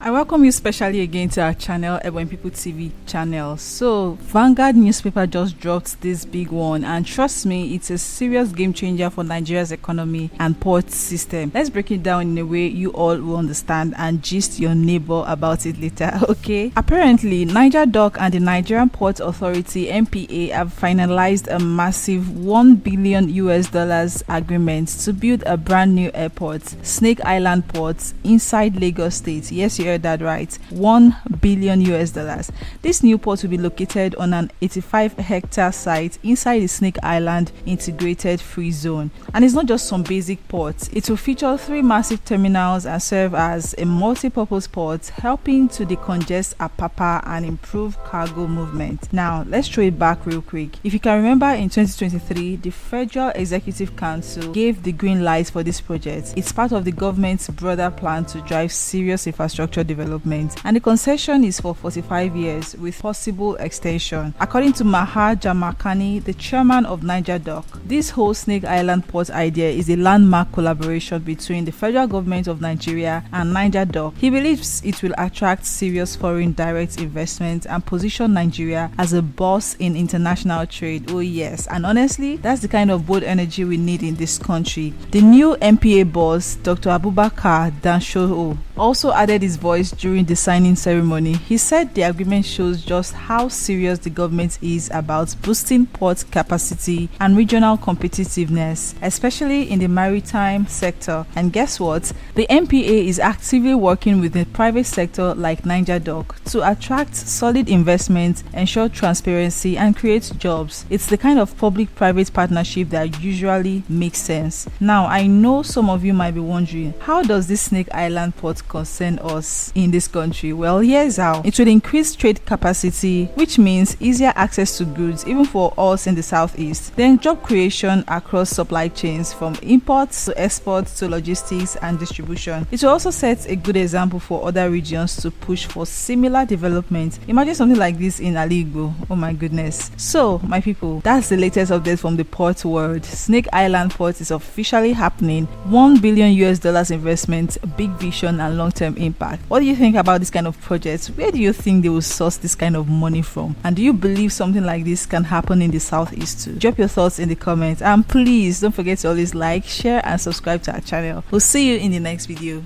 I welcome you specially again to our channel, When People TV channel. So, Vanguard newspaper just dropped this big one, and trust me, it's a serious game changer for Nigeria's economy and port system. Let's break it down in a way you all will understand and gist your neighbor about it later, okay? Apparently, Nigerdock and the Nigerian Port Authority (NPA) have finalized a massive $1 billion agreement to build a brand new airport, Snake Island Port, inside Lagos State. Yes, you heard that right. $1 billion. This new port will be located on an 85-hectare site inside the Snake Island Integrated Free Zone. And it's not just some basic port. It will feature 3 massive terminals and serve as a multi-purpose port, helping to decongest Apapa and improve cargo movement. Now, let's throw it back real quick. If you can remember, in 2023, the Federal Executive Council gave the green light for this project. It's part of the government's broader plan to drive serious infrastructure development, and the concession is for 45 years with possible extension. According to Mahar Jamakani, the chairman of Nigerdock, this whole Snake Island port idea is a landmark collaboration between the federal government of Nigeria and Nigerdock. He believes it will attract serious foreign direct investment and position Nigeria as a boss in international trade. Oh yes, and honestly, that's the kind of bold energy we need in this country. The new NPA boss, Dr. Abubakar Danshoho, also added his voice during the signing ceremony. He said the agreement shows just how serious the government is about boosting port capacity and regional competitiveness, especially in the maritime sector. And guess what? The NPA is actively working with the private sector like Nigerdock to attract solid investment, ensure transparency, and create jobs. It's the kind of public-private partnership that usually makes sense. Now, I know some of you might be wondering, how does this Snake Island port concern us in this country? Well, here's how. It will increase trade capacity, which means easier access to goods even for us in the southeast. Then job creation across supply chains, from imports to exports to logistics and distribution. It will also set a good example for other regions to push for similar development. Imagine something like this in Igbo. Oh my goodness. So, my people, that's the latest update from the port world. Snake Island Port is officially happening. $1 billion investment, big vision and long-term impact. What do you think about this kind of projects? Where do you think they will source this kind of money from? And do you believe something like this can happen in the southeast too? Drop your thoughts in the comments, and please don't forget to always like, share and subscribe to our channel. We'll see you in the next video.